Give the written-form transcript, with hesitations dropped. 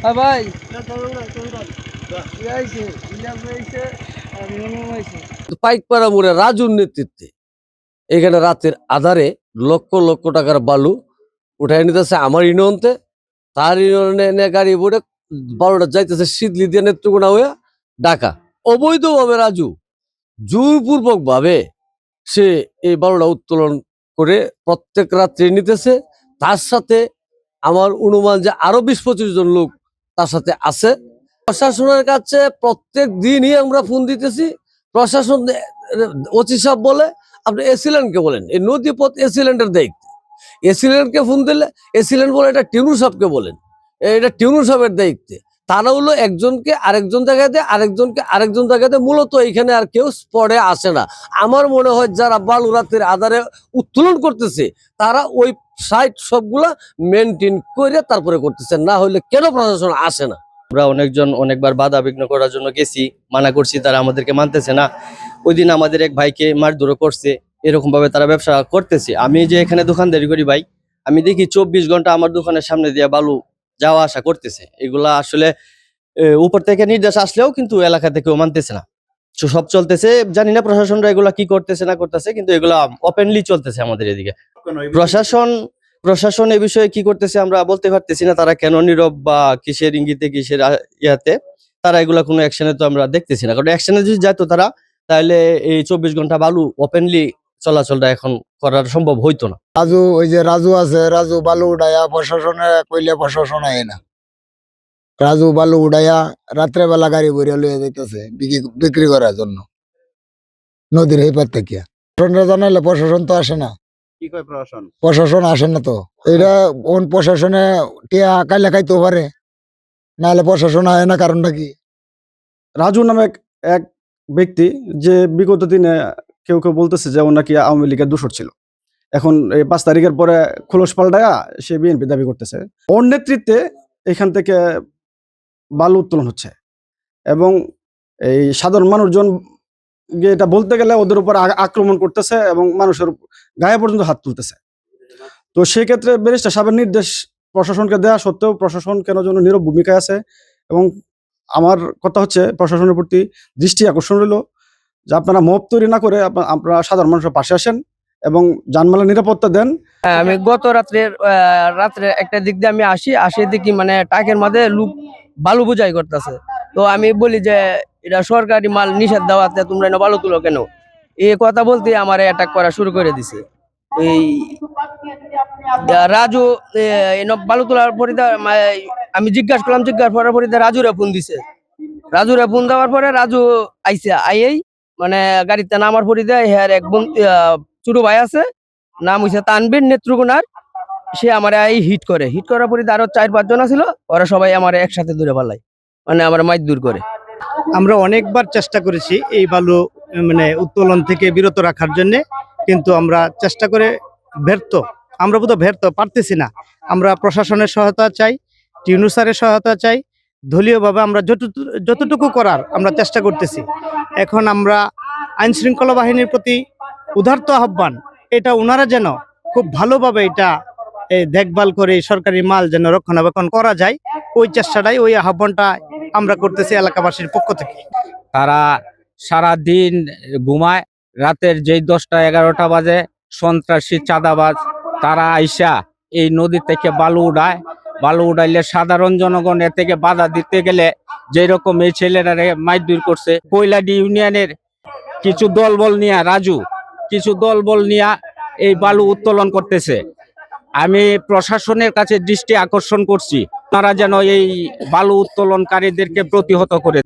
ভাই পাইকপাড়া মোড়ে রাজুর নেতৃত্বে এখানে রাতের আধারে লক্ষ লক্ষ টাকার বালু উঠাই নিতেছে আমার ইউনিয়নতে। তার ইউনিয়নে গাড়ি বোর্ডে 12টা যাইতেছে শীতলি দিয়ে নেত্রকোনা হয়ে ঢাকা। অবৈধভাবে রাজু জোরপূর্বক ভাবে সে এই 12টা উত্তোলন করে প্রত্যেক রাত্রে নিতেছে। তার সাথে আমার অনুমান যে আরো 20-25 জন লোক তার সাথে আছে। প্রশাসনের কাছে প্রত্যেক দিনই আমরা ফোন দিতেছি। প্রশাসন ওসি সাহেব বলে আপনি এসিল্যান্ডকে বলেন, এই নদীপথ এসিল্যান্ডের দায়িত্ব। এসিল্যান্ডকে ফোন দিলে এসিল্যান্ড বলে এটা টিউনু সাহেবকে বলেন, এটা টিউনু সাহেবের দায়িত্বে। তারা হলো একজনকে আরেকজন জায়গাতে, আরেকজনকে আরেকজন জায়গাতে। মূলত এখানে আর কেউ স্পটে আসে না। আমার মনে হয় যারা বালু রাতের আধারে উত্তোলন করতেছে তারা ওই সাইট সবগুলা মেনটেন করে তারপরে করতেছে, না হলে কেন প্রশাসন আসে না? আমরা অনেকবার বাধা বিঘ্ন করার জন্য গেছি, মানা করছি, তারা আমাদেরকে মানতেছে না। ওই দিন আমাদের এক ভাইকে মারধর করছে, এরকম ভাবে তারা ব্যবসা করতেছে। আমি যে এখানে দোকানদারি করি ভাই, আমি দেখি 24 ঘন্টা আমার দোকানের সামনে দিয়ে বালু যাওয়া আসা করতেছে। এগুলা আসলে উপর থেকে নির্দেশ আসলেও কিন্তু এলাকা থেকেও মানতেছে না। সব চলতেছে, জানি না প্রশাসনরা এগুলা কি করতেছে না করতেছে, কিন্তু এগুলা ওপেনলি চলতেছে আমাদের এদিকে। প্রশাসন এই বিষয়ে কি করতেছে আমরা বলতে পারতেছি না। তারা কেন নীরব বা কিসের ইঙ্গিতে কিসের ইয়াতে তারা এগুলা কোনো অ্যাকশনে তো আমরা দেখতেছি না। কারণ অ্যাকশনে যদি যেত তারা, তাহলে এই 24 ঘন্টা বালু ওপেনলি চলাচলটা এখন করার সম্ভব হইতো না। রাজু, ওই যে রাজু আছে, রাজু বালু উড়াইয়া প্রশাসনে কইলে প্রশাসন আয় না। রাজু বালু উড়াইয়া রাত্রে বেলা গাড়ি ভরিয়া লইয়া যাইতেছে বিক্রি করার জন্য নদীর এই পার থেকে। প্রশাসনরা জানাইলে প্রশাসন তো আসে না। কি কয় প্রশাসন? প্রশাসন আসে না তো। এটা প্রশাসনে টিয়া কাইলে খাইতেও পারে, নাহলে প্রশাসন আয় না। কারণটা কি? রাজু নামে এক ব্যক্তি, যে বিগত দিনে কেউ কেউ বলতেছে যে ও নাকি আওয়ামী লীগের দোসর ছিল। এখন এই 5 তারিখের পরে খোলস পাল্টায়া সে বিএনপি দাবি করতেছে। ওর নেতৃত্বে এখান থেকে বালু উত্তোলন হচ্ছে এবং এই সাধারণ মানুষজন এটা বলতে গেলে ওদের উপর আক্রমণ করতেছে এবং মানুষের গায়ে পর্যন্ত হাত তুলতেছে। তো সেক্ষেত্রে ব্যারিস্টার সাহেবের নির্দেশ প্রশাসনকে দেওয়া সত্ত্বেও প্রশাসন কেন যেন নীরব ভূমিকায় আছে। এবং আমার কথা হচ্ছে প্রশাসনের প্রতি দৃষ্টি আকর্ষণ রইল যে আপনারা মব তৈরি না করে আপনারা সাধারণ মানুষের পাশে আসেন এবং জানমালের নিরাপত্তা দেন। আমি গত রাত্রে একটা দিক দিয়ে আমি আসি দেখি মানে টাকের মধ্যে লোক বালু বোঝাই করতেছে। তো আমি বলি যে এটা সরকারি মাল, নিষেধ দেওয়াতে তোমরা এনে বালু তুলো কেন? এই কথা বলতে আমার অ্যাটাক করা শুরু করে দিছে। এই রাজু বালু তোলার পরে আমি জিজ্ঞাসা করলাম, করার পরে রাজুরে ফোন দিছে। রাজুরে ফোন দেওয়ার পরে রাজু আইসে, আইয়েই মানে গাড়িতে নামার পরে দেয় হ্যাঁ এক ছোট ভাই আছে, নাম হইছে তানবীর, নেত্রকোনার। সে আমার হিট করার পরে আরো 4-5 জন ছিল, ওরা সবাই আমার একসাথে দূরে পালায়, মানে আমার মাইর দূর করে। আমরা অনেকবার চেষ্টা করেছি এই বালু মানে উত্তোলন থেকে বিরত রাখার জন্য, কিন্তু আমরা চেষ্টা করে ব্যর্থ। আমরা বোধহয় ব্যর্থ, পারতেছি না। আমরা প্রশাসনের সহায়তা চাই, টিউনু স্যারের সহায়তা চাই। দলীয়ভাবে আমরা যতটুকু করার আমরা চেষ্টা করতেছি। এখন আমরা আইন শৃঙ্খলা বাহিনীর প্রতি উদারত আহ্বান, এটা ওনারা যেন খুব ভালোভাবে এটা দেখভাল করে সরকারি মাল যেন রক্ষণাবেক্ষণ করা যায়, ওই চেষ্টাটাই, ওই আহ্বানটা আমরা করতেছি এলাকাবাসীর পক্ষ থেকে। তারা সারা দিন ঘুমায়, রাতের যেই 10টা-11টা বাজে সন্ত্রাসী চাঁদাবাজ তারা আইসা এই নদী থেকে বালু উড়াইলে সাধারণ জনগণ এর থেকে বাধা দিতে গেলে যেই রকম এই ছেলেরা মাইর করছে। কৈলাডি ইউনিয়নের কিছু দলবল নিয়ে এই বালু উত্তোলন করতেছে। আমি প্রশাসনের কাছে দৃষ্টি আকর্ষণ করছি, তারা যেন এই বালু উত্তোলনকারীদেরকে প্রতিহত করে।